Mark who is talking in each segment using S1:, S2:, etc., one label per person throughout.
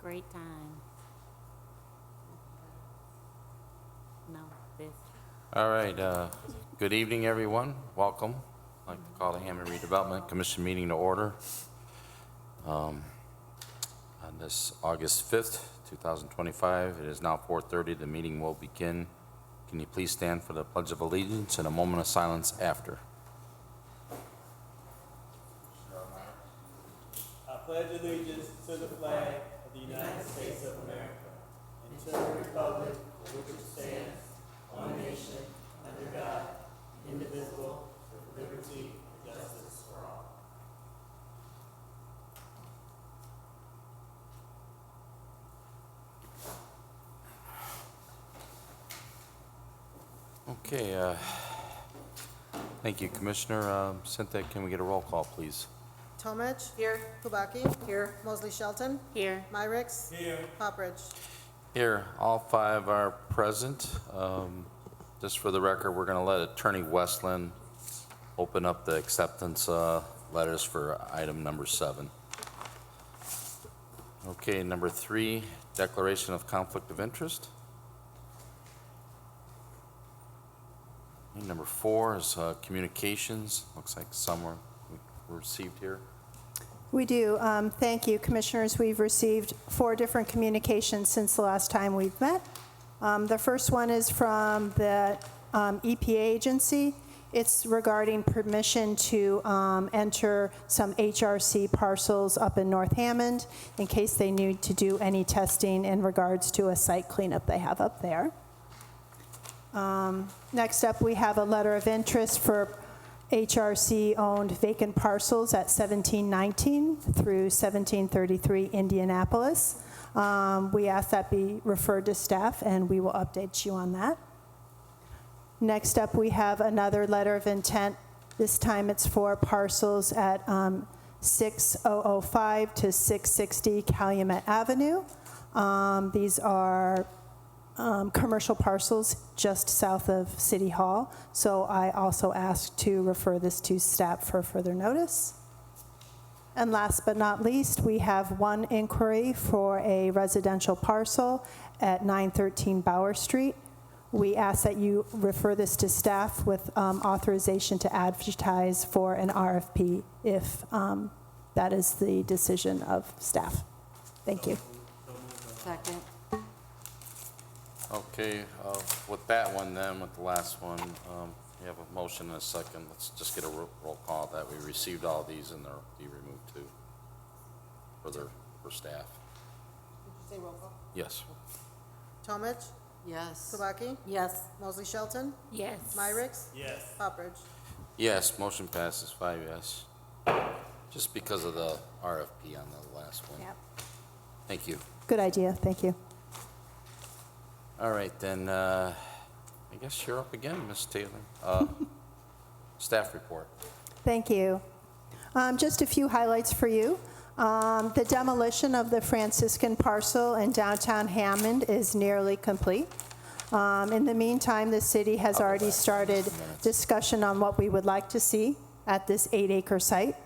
S1: great time. No, this.
S2: All right, good evening, everyone. Welcome. I'd like to call the Hammond Redevelopment Commission meeting to order. On this August 5th, 2025, it is now 4:30. The meeting will begin. Can you please stand for the Pledge of Allegiance and a moment of silence after?
S3: I pledge allegiance to the flag of the United States of America and to the republic for which it stands, one nation, under God, indivisible, with liberty and justice for all.
S2: Okay, thank you, Commissioner. Cynthia, can we get a roll call, please?
S4: Tomich. Here. Kubaki. Here. Mosley Shelton.
S1: Here.
S4: Myricks.
S3: Here.
S4: Poppridge.
S2: Here, all five are present. Just for the record, we're going to let Attorney Westland open up the acceptance letters for item number 7. Okay, number 3, declaration of conflict of interest. And number 4 is communications. Looks like some were received here.
S5: We do. Thank you, Commissioners. We've received 4 different communications since the last time we've met. The first one is from the EPA agency. It's regarding permission to enter some HRC parcels up in North Hammond in case they need to do any testing in regards to a site cleanup they have up there. Next up, we have a letter of interest for HRC-owned vacant parcels at 1719 through 1733 Indianapolis. We ask that be referred to staff, and we will update you on that. Next up, we have another letter of intent. This time it's for parcels at 6005 to 660 Calumet Avenue. These are commercial parcels just south of City Hall. So I also asked to refer this to staff for further notice. And last but not least, we have one inquiry for a residential parcel at 913 Bauer Street. We ask that you refer this to staff with authorization to advertise for an RFP if that is the decision of staff. Thank you.
S1: Second.
S2: Okay, with that one then, with the last one, we have a motion and a second. Let's just get a roll call that we received all these and they'll be removed too for staff.
S4: Did you say roll call?
S2: Yes.
S4: Tomich.
S1: Yes.
S4: Kubaki.
S1: Yes.
S4: Mosley Shelton.
S1: Yes.
S4: Myricks.
S3: Yes.
S4: Poppridge.
S2: Yes, motion passes 5 yes. Just because of the RFP on the last one.
S1: Yep.
S2: Thank you.
S5: Good idea. Thank you.
S2: All right, then, I guess you're up again, Ms. Taylor. Staff report.
S5: Thank you. Just a few highlights for you. The demolition of the Franciscan parcel in downtown Hammond is nearly complete. In the meantime, the city has already started discussion on what we would like to see at this 8-acre site,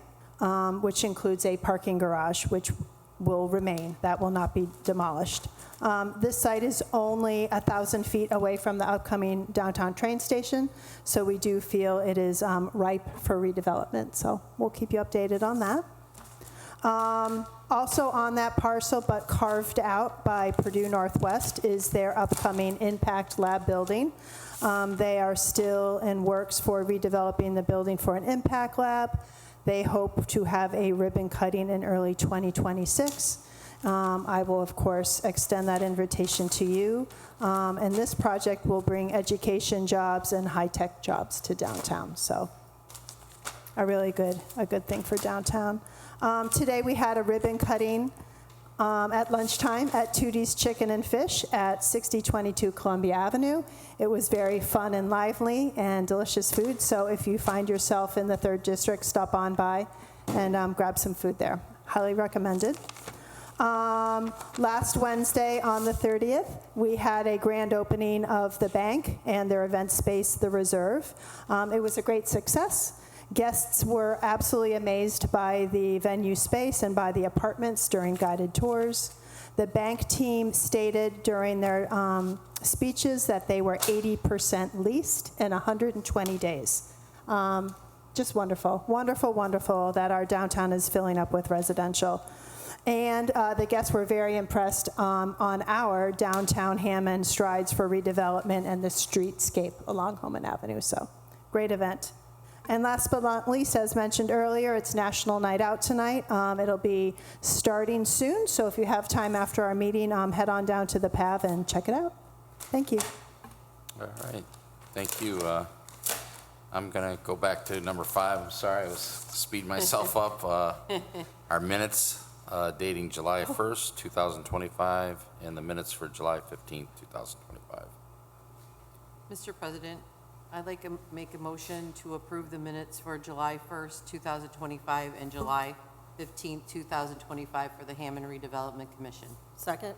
S5: which includes a parking garage, which will remain. That will not be demolished. This site is only 1,000 feet away from the upcoming downtown train station, so we do feel it is ripe for redevelopment. So we'll keep you updated on that. Also on that parcel, but carved out by Purdue Northwest, is their upcoming Impact Lab building. They are still in works for redeveloping the building for an Impact Lab. They hope to have a ribbon cutting in early 2026. I will, of course, extend that invitation to you. And this project will bring education jobs and high-tech jobs to downtown. So a good thing for downtown. Today we had a ribbon cutting at lunchtime at Tootie's Chicken and Fish at 6022 Columbia Avenue. It was very fun and lively and delicious food. So if you find yourself in the 3rd District, stop on by and grab some food there. Highly recommended. Last Wednesday on the 30th, we had a grand opening of the bank and their event space, The Reserve. It was a great success. Guests were absolutely amazed by the venue space and by the apartments during guided tours. The bank team stated during their speeches that they were 80% leased in 120 days. Just wonderful, wonderful, wonderful that our downtown is filling up with residential. And the guests were very impressed on our downtown Hammond strides for redevelopment and the streetscape along Homan Avenue. So, great event. And last but not least, as mentioned earlier, it's National Night Out tonight. It'll be starting soon, so if you have time after our meeting, head on down to the PAV and check it out. Thank you.
S2: All right, thank you. I'm going to go back to number 5. I'm sorry, I was speeding myself up. Our minutes dating July 1st, 2025, and the minutes for July 15th, 2025.
S1: Mr. President, I'd like to make a motion to approve the minutes for July 1st, 2025, and July 15th, 2025 for the Hammond Redevelopment Commission.
S4: Second.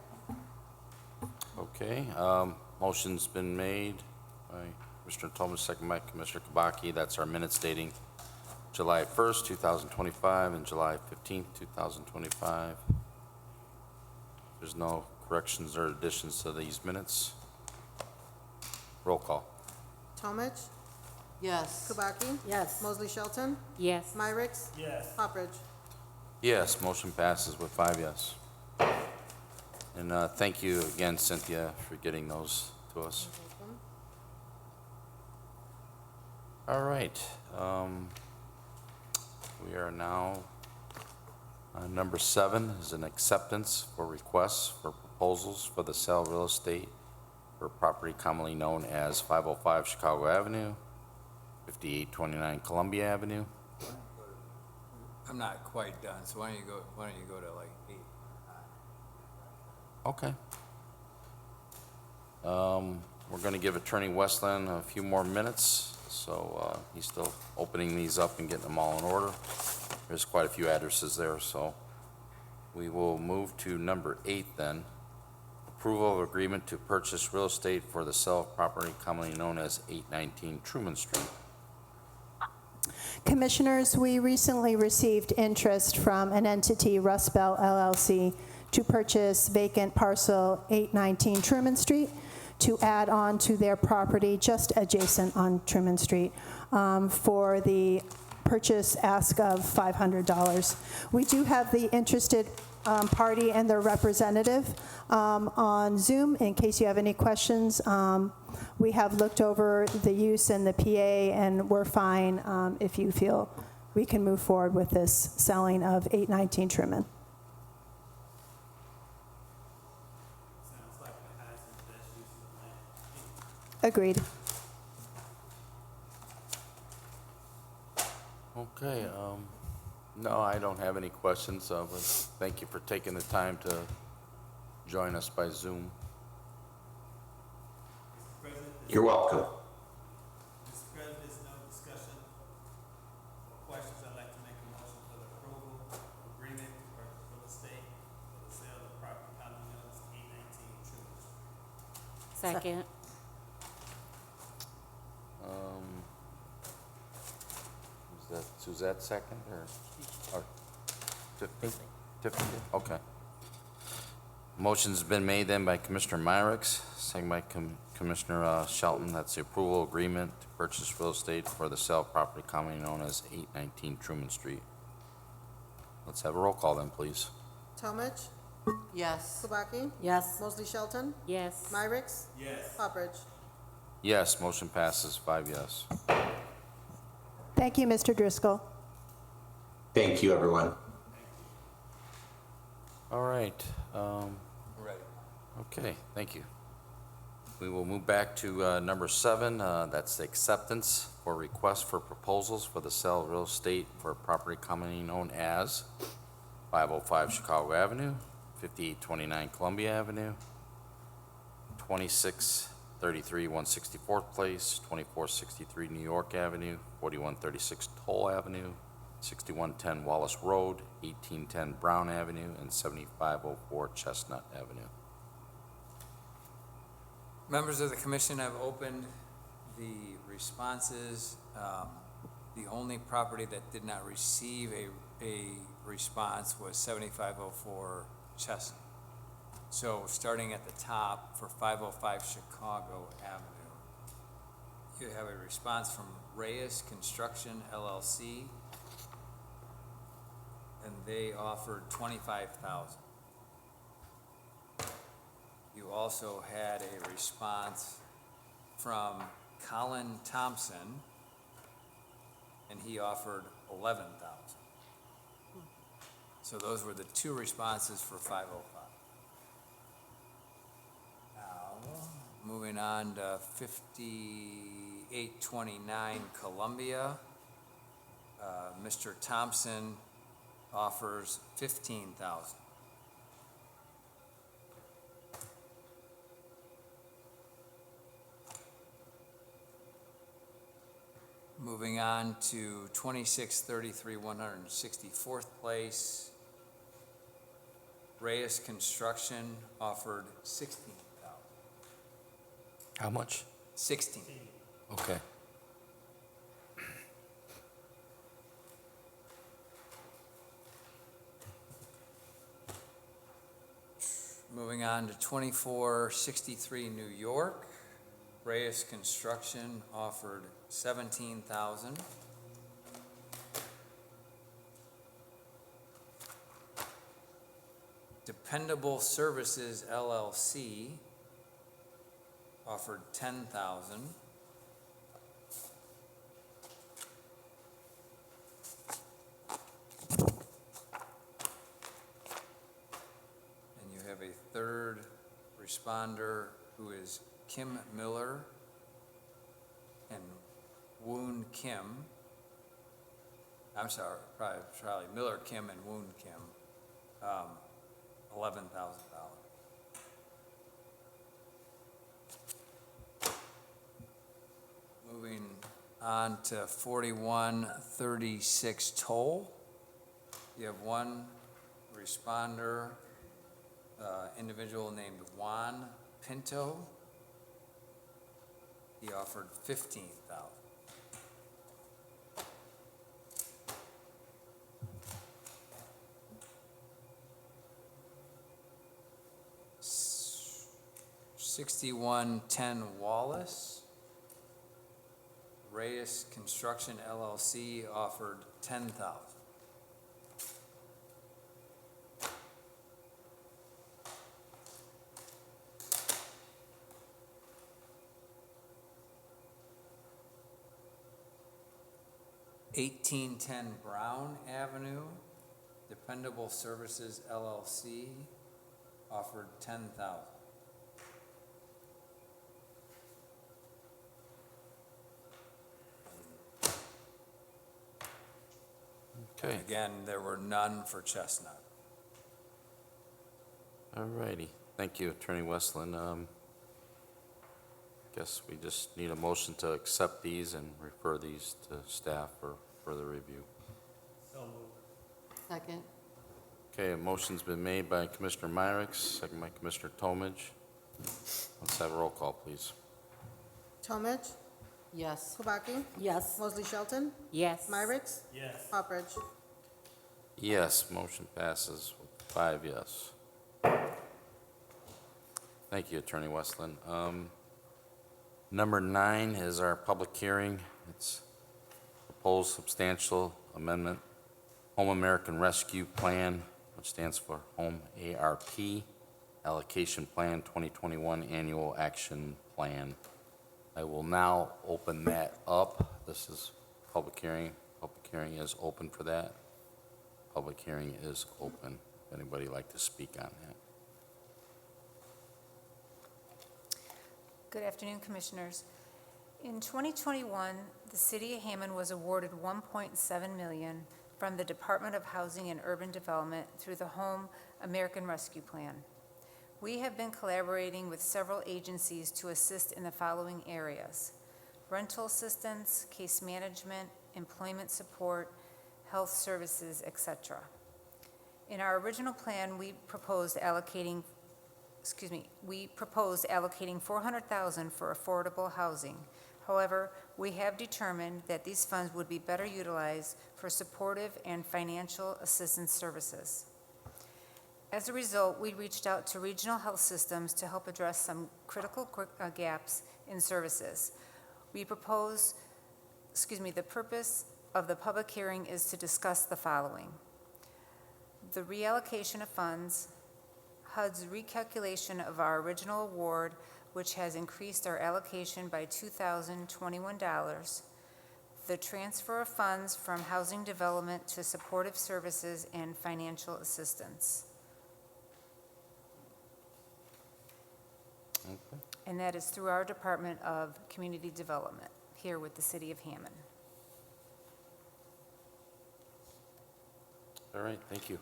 S2: Okay, motion's been made by Commissioner Thomas, second by Commissioner Kabaki. That's our minutes dating July 1st, 2025, and July 15th, 2025. There's no corrections or additions to these minutes. Roll call.
S4: Talmadge.
S1: Yes.
S4: Kubaki.
S6: Yes.
S4: Mosley Shelton.
S6: Yes.
S4: Myricks.
S3: Yes.
S4: Poppridge.
S2: Yes, motion passes with 5 yes. And thank you again, Cynthia, for getting those to us. All right. We are now on number 7 is an acceptance for requests for proposals for the sale of real estate for property commonly known as 505 Chicago Avenue, 5829 Columbia Avenue.
S7: I'm not quite done, so why don't you go to like 8?
S2: Okay. We're going to give Attorney Westland a few more minutes, so he's still opening these up and getting them all in order. There's quite a few addresses there, so we will move to number 8 then. Approval of agreement to purchase real estate for the sale of property commonly known as 819 Truman Street.
S5: Commissioners, we recently received interest from an entity, Rust Belt LLC, to purchase vacant parcel 819 Truman Street to add on to their property just adjacent on Truman Street for the purchase ask of $500. We do have the interested party and their representative on Zoom in case you have any questions. We have looked over the use and the PA, and we're fine if you feel we can move forward with this selling of 819 Truman.
S3: Sounds like the highest and best use of the land.
S5: Agreed.
S2: Okay, no, I don't have any questions, but thank you for taking the time to join us by Zoom.
S3: Mr. President,
S8: You're welcome.
S3: Mr. President, there's no discussion or questions. I'd like to make a motion for the approval of agreement to purchase real estate for the sale of property commonly known as 819 Truman Street.
S6: Second.
S2: Is that Suzette second or Tiffany? Tiffany, okay. Motion's been made then by Commissioner Myricks, second by Commissioner Shelton. That's the approval agreement to purchase real estate for the sale of property commonly known as 819 Truman Street. Let's have a roll call then, please.
S4: Talmadge.
S1: Yes.
S4: Kubaki.
S6: Yes.
S4: Mosley Shelton.
S6: Yes.
S4: Myricks.
S3: Yes.
S4: Poppridge.
S2: Yes, motion passes 5 yes.
S5: Thank you, Mr. Driscoll.
S8: Thank you, everyone.
S2: All right.
S7: Ready.
S2: Okay, thank you. We will move back to number 7. That's the acceptance for requests for proposals for the sale of real estate for property commonly known as 505 Chicago Avenue, 5829 Columbia Avenue, 2633 164th Place, 2463 New York Avenue, 4136 Toll Avenue, 6110 Wallace Road, 1810 Brown Avenue, and 7504 Chestnut Avenue.
S7: Members of the commission have opened the responses. The only property that did not receive a response was 7504 Chestnut. So starting at the top for 505 Chicago Avenue, you have a response from Reyes Construction LLC, and they offered $25,000. You also had a response from Colin Thompson, and he offered $11,000. So those were the two responses for 505. Now, moving on to 5829 Columbia. Mr. Thompson offers $15,000. Moving on to 2633 164th Place. Reyes Construction offered $16,000.
S2: How much?
S7: 16.
S2: Okay.
S7: Moving on to 2463 New York. Reyes Construction offered $17,000. Dependable Services LLC offered $10,000. And you have a third responder who is Kim Miller and Woon Kim. I'm sorry, probably Miller Kim and Woon Kim, $11,000. Moving on to 4136 Toll. You have one responder, individual named Juan Pinto. He offered $15,000. S- 6110 Wallace. Reyes Construction LLC offered $10,000. (1810) Brown Avenue, Dependable Services LLC offered $10,000.
S2: Okay.
S7: Again, there were none for Chestnut.
S2: All righty. Thank you, Attorney Westland. Guess we just need a motion to accept these and refer these to staff for further review.
S3: So moved.
S1: Second.
S2: Okay, a motion's been made by Commissioner Myrick, second by Commissioner Tomage. Let's have a roll call, please.
S4: Tomich,
S1: Yes.
S4: Kubaki,
S6: Yes.
S4: Mosley Shelton,
S6: Yes.
S4: Myrick,
S3: Yes.
S4: Hopridge.
S2: Yes, motion passes with 5 yes. Thank you, Attorney Westland. Number 9 is our public hearing. It's proposed substantial amendment, Home American Rescue Plan, which stands for Home ARP, Allocation Plan 2021 Annual Action Plan. I will now open that up. This is public hearing. Public hearing is open for that. Public hearing is open. If anybody would like to speak on that.
S9: Good afternoon, Commissioners. In 2021, the City of Hammond was awarded $1.7 million from the Department of Housing and Urban Development through the Home American Rescue Plan. We have been collaborating with several agencies to assist in the following areas: rental assistance, case management, employment support, health services, etc. In our original plan, we proposed allocating $400,000 for affordable housing. However, we have determined that these funds would be better utilized for supportive and financial assistance services. As a result, we reached out to regional health systems to help address some critical gaps in services. The purpose of the public hearing is to discuss the following: the reallocation of funds, HUD's recalculation of our original award, which has increased our allocation by $2,021, the transfer of funds from housing development to supportive services and financial assistance.
S2: Okay.
S9: And that is through our Department of Community Development here with the City of Hammond.
S2: All right, thank you.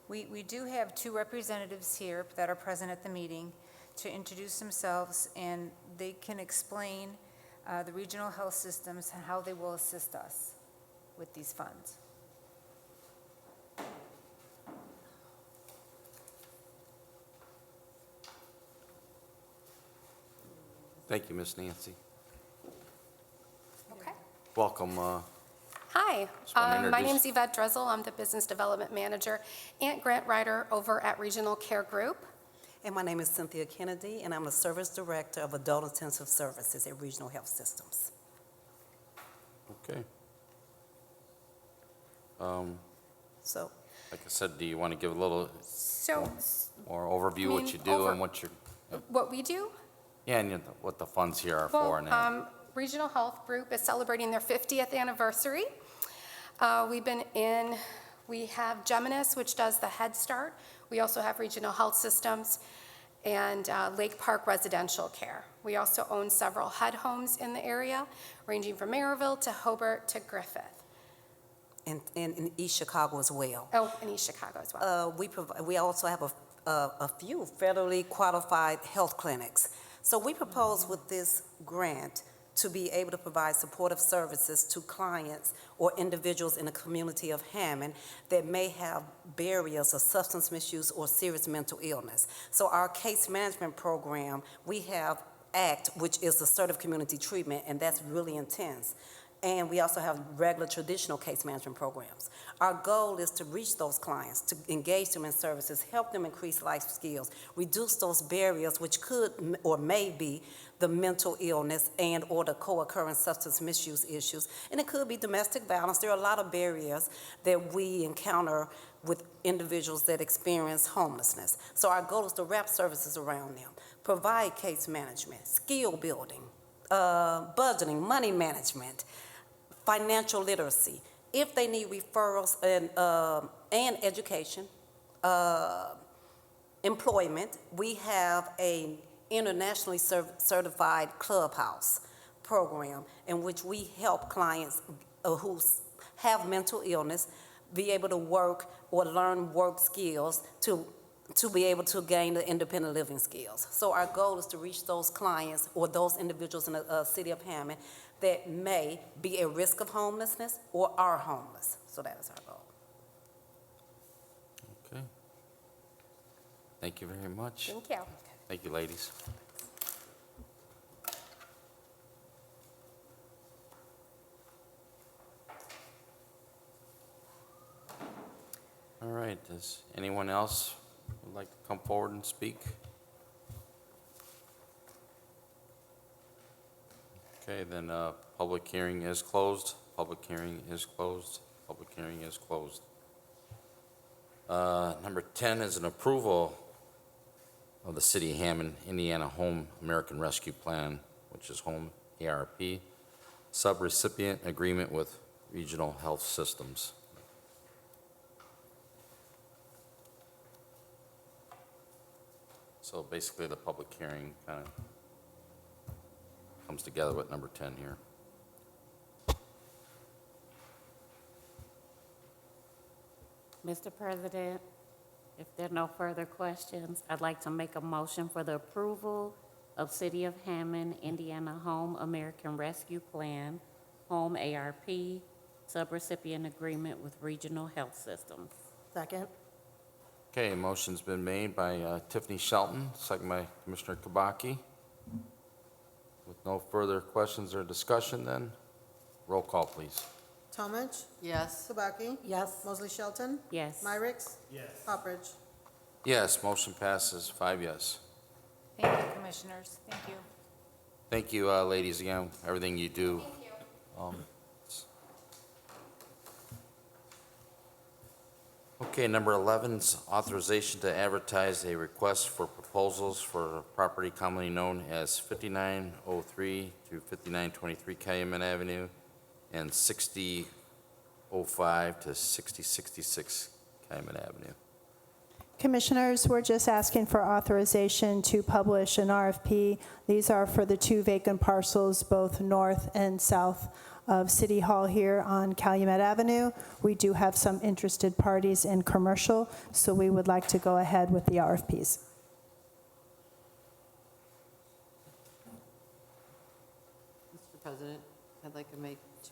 S9: We do have two representatives here that are present at the meeting to introduce themselves, and they can explain the regional health systems and how they will assist us with these funds.
S2: Thank you, Ms. Nancy.
S6: Okay.
S2: Welcome.
S6: Hi,
S2: Just wanna
S6: my
S2: introduce-
S6: name's Yvette Drizzle. I'm the Business Development Manager and Grant Writer over at Regional Care Group.
S10: And my name is Cynthia Kennedy, and I'm the Service Director of Adult Intensive Services at Regional Health Systems.
S2: Okay.
S10: So,
S2: Like I said, do you want to give a little
S6: So
S2: more overview
S6: I
S2: what
S6: mean,
S2: you do and what you're,
S6: what we do,
S2: yeah, and what the funds here are for and that?
S6: well, Regional Health Group is celebrating their 50th anniversary. We have Geminis, which does the Head Start. We also have Regional Health Systems and Lake Park Residential Care. We also own several HUD homes in the area, ranging from Maryville to Hobart to Griffith.
S10: and in East Chicago as well.
S6: Oh, and East Chicago as well.
S10: We also have a few federally qualified health clinics. So we propose with this grant to be able to provide supportive services to clients or individuals in the community of Hammond that may have barriers of substance misuse or serious mental illness. So our case management program, we have ACT, which is assertive community treatment, and that's really intense. And we also have regular traditional case management programs. Our goal is to reach those clients, to engage them in services, help them increase life skills, reduce those barriers which could or may be the mental illness and or the co-occurring substance misuse issues. And it could be domestic violence. There are a lot of barriers that we encounter with individuals that experience homelessness. So our goal is to wrap services around them, provide case management, skill building, budgeting, money management, financial literacy. If they need referrals and education, employment, we have a internationally certified clubhouse program in which we help clients who have mental illness be able to work or learn work skills to be able to gain the independent living skills. So our goal is to reach those clients or those individuals in the city of Hammond that may be at risk of homelessness or are homeless. So that is our goal.
S2: Okay. Thank you very much.
S6: Thank you.
S2: Thank you, ladies. All right, does anyone else would like to come forward and speak? Okay, then public hearing is closed. Public hearing is closed. Public hearing is closed. Number 10 is an approval of the City of Hammond, Indiana Home American Rescue Plan, which is Home ARP, subrecipient agreement with Regional Health Systems. So basically, the public hearing kind of comes together with number 10 here.
S11: Mr. President, if there are no further questions, I'd like to make a motion for the approval of City of Hammond, Indiana Home American Rescue Plan, Home ARP, subrecipient agreement with Regional Health Systems.
S4: Second.
S2: Okay, a motion's been made by Tiffany Shelton, second by Commissioner Kabaki. With no further questions or discussion then, roll call, please.
S4: Talmadge.
S1: Yes.
S4: Kubaki.
S10: Yes.
S4: Mosley Shelton.
S11: Yes.
S4: Myricks.
S3: Yes.
S4: Poppridge.
S2: Yes, motion passes 5 yes.
S9: Thank you, Commissioners. Thank you.
S2: Thank you, ladies, again, everything you do.
S6: Thank you.
S2: Okay, number 11 is authorization to advertise a request for proposals for property commonly known as 5903 to 5923 Calumet Avenue and 6005 to 6066 Calumet Avenue.
S5: Commissioners, we're just asking for authorization to publish an RFP. These are for the 2 vacant parcels, both north and south of City Hall here on Calumet Avenue. We do have some interested parties in commercial, so we would like to go ahead with the RFPs.
S1: Mr. President, I'd like to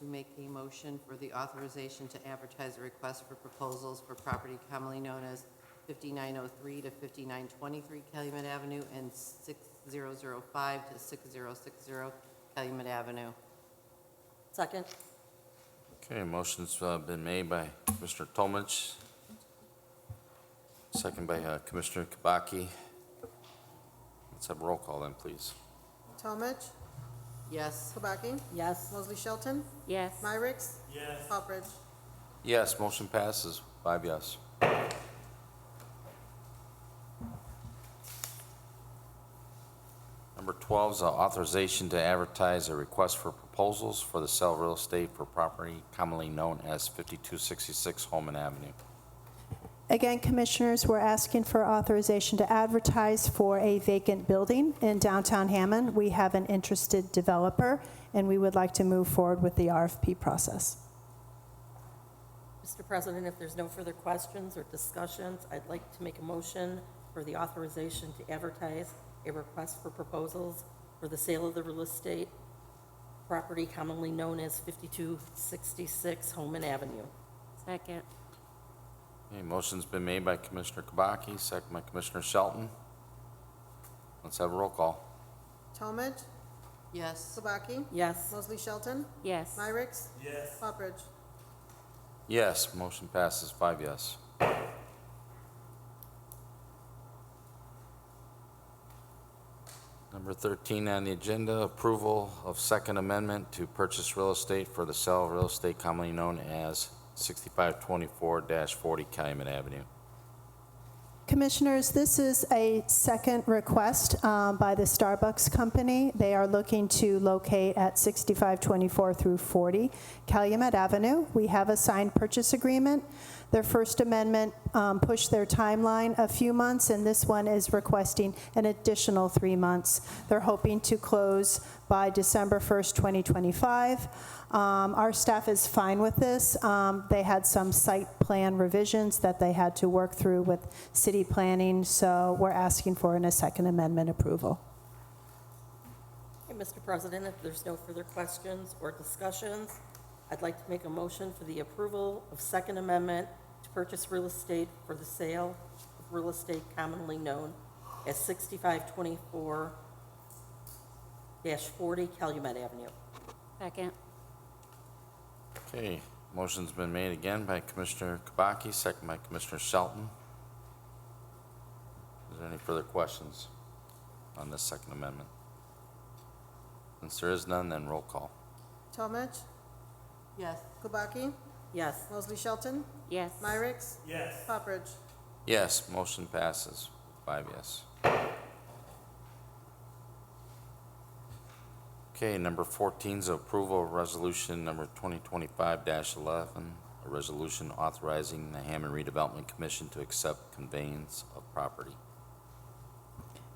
S1: make a motion for the authorization to advertise a request for proposals for property commonly known as 5903 to 5923 Calumet Avenue and 6005 to 6060 Calumet Avenue.
S10: Second.
S2: Okay, motion's been made by Commissioner Tomich, second by Commissioner Kabaki. Let's have a roll call then, please.
S4: Talmadge.
S1: Yes.
S4: Kubaki.
S10: Yes.
S4: Mosley Shelton.
S11: Yes.
S4: Myricks.
S3: Yes.
S4: Poppridge.
S2: Yes, motion passes 5 yes. Number 12 is authorization to advertise a request for proposals for the sale of real estate for property commonly known as 5266 Holman Avenue.
S5: Again, Commissioners, we're asking for authorization to advertise for a vacant building in downtown Hammond. We have an interested developer, and we would like to move forward with the RFP process.
S12: Mr. President, if there's no further questions or discussions, I'd like to make a motion for the authorization to advertise a request for proposals for the sale of the real estate property commonly known as 5266 Holman Avenue.
S11: Second.
S2: Okay, motion's been made by Commissioner Kabaki, second by Commissioner Shelton. Let's have a roll call.
S4: Talmadge.
S1: Yes.
S4: Kubaki.
S12: Yes.
S4: Mosley Shelton.
S11: Yes.
S4: Myricks.
S3: Yes.
S4: Poppridge.
S2: Yes, motion passes 5 yes. Number 13 on the agenda, approval of Second Amendment to purchase real estate for the sale of real estate commonly known as 6524-40 Calumet Avenue.
S5: Commissioners, this is a second request by the Starbucks company. They are looking to locate at 6524 through 40 Calumet Avenue. We have a signed purchase agreement. Their First Amendment pushed their timeline a few months, and this one is requesting an additional 3 months. They're hoping to close by December 1st, 2025. Our staff is fine with this. They had some site plan revisions that they had to work through with city planning, so we're asking for a Second Amendment approval.
S12: Okay, Mr. President, if there's no further questions or discussions, I'd like to make a motion for the approval of Second Amendment to purchase real estate for the sale of real estate commonly known as 6524-40 Calumet Avenue.
S11: Second.
S2: Okay, motion's been made again by Commissioner Kabaki, second by Commissioner Shelton. Is there any further questions on this Second Amendment? Since there is none, then roll call.
S4: Talmadge.
S1: Yes.
S4: Kubaki.
S12: Yes.
S4: Mosley Shelton.
S11: Yes.
S4: Myricks.
S3: Yes.
S4: Poppridge.
S2: Yes, motion passes 5 yes. Okay, number 14 is approval of resolution number 2025-11, a resolution authorizing the Hammond Redevelopment Commission to accept conveyance of property.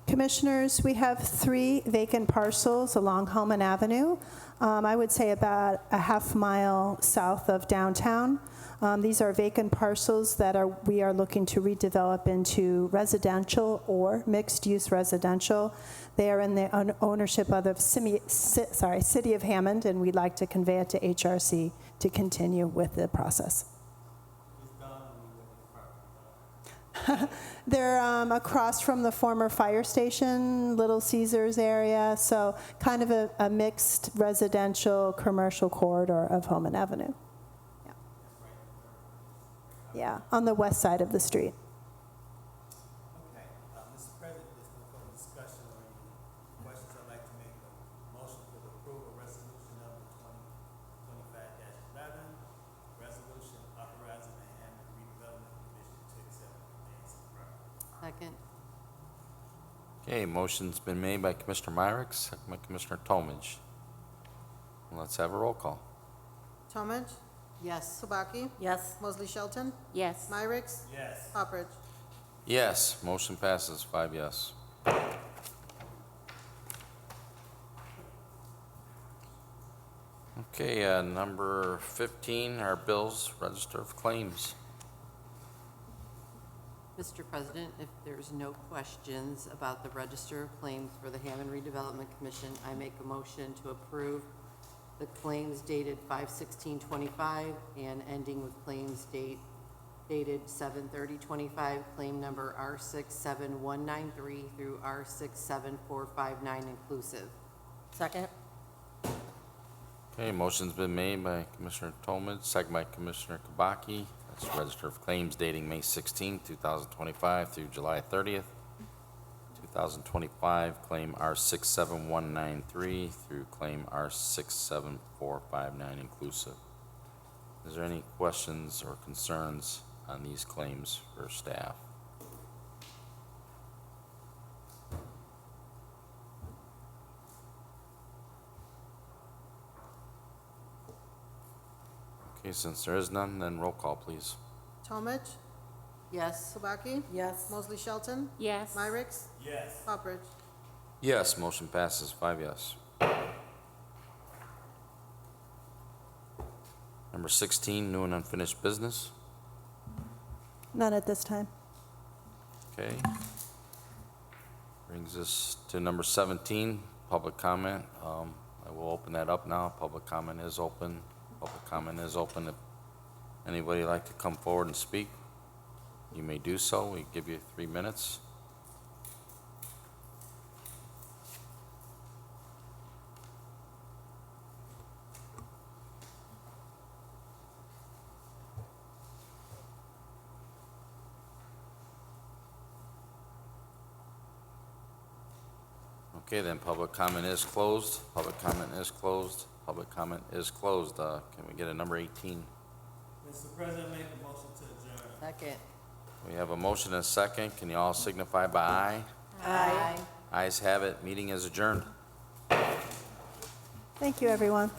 S5: Commissioners, we have 3 vacant parcels along Holman Avenue. I would say about a half mile south of downtown. These are vacant parcels that we are looking to redevelop into residential or mixed-use residential. They are in the ownership of the City of Hammond, and we'd like to convey it to HRC to continue with the process. They're across from the former fire station, Little Caesars area, so kind of a mixed residential commercial corridor of Holman Avenue. Yeah, on the west side of the street.
S3: Okay, Mr. President, there's no further discussion or any questions. I'd like to make a motion for the approval of resolution number 2025-11, resolution authorizing the Hammond Redevelopment Commission to accept the remains of property.
S1: Second.
S2: Okay, motion's been made by Commissioner Myrick, second by Commissioner Tomage. Let's have a roll call.
S4: Tomage,
S1: Yes.
S4: Kubaki,
S12: Yes.
S4: Mosley Shelton,
S11: Yes.
S4: Myrick's,
S3: Yes.
S4: Poppers.
S2: Yes, motion passes, 5 yes. Okay, number 15, our bills, register of claims.
S1: Mr. President, if there's no questions about the register of claims for the Hammond Redevelopment Commission, I make a motion to approve the claims dated 5/16/25 and ending with claims dated 7/30/25, claim number R67193 through R67459 inclusive.
S12: Second?
S2: Okay, motion's been made by Commissioner Tomage, second by Commissioner Kubaki. That's register of claims dating May 16, 2025 through July 30th, 2025, claim R67193 through claim R67459 inclusive. Is there any questions or concerns on these claims for staff? Okay, since there is none, then roll call, please.
S4: Tomage,
S1: Yes.
S4: Kubaki,
S12: Yes.
S4: Mosley Shelton,
S11: Yes.
S4: Myrick's,
S3: Yes.
S4: Poppers.
S2: Yes, motion passes, 5 yes. Number 16, new and unfinished business.
S5: None at this time.
S2: Okay. Brings us to number 17, public comment. I will open that up now. Public comment is open. Public comment is open. If anybody would like to come forward and speak, you may do so. We give you 3 minutes. Okay, then public comment is closed. Public comment is closed. Public comment is closed. Can we get a number 18?
S3: Mr. President, make a motion to adjourn.
S1: Second.
S2: We have a motion and a second. Can you all signify by aye?
S1: Aye.
S2: Ayes have it. Meeting is adjourned.
S5: Thank you, everyone.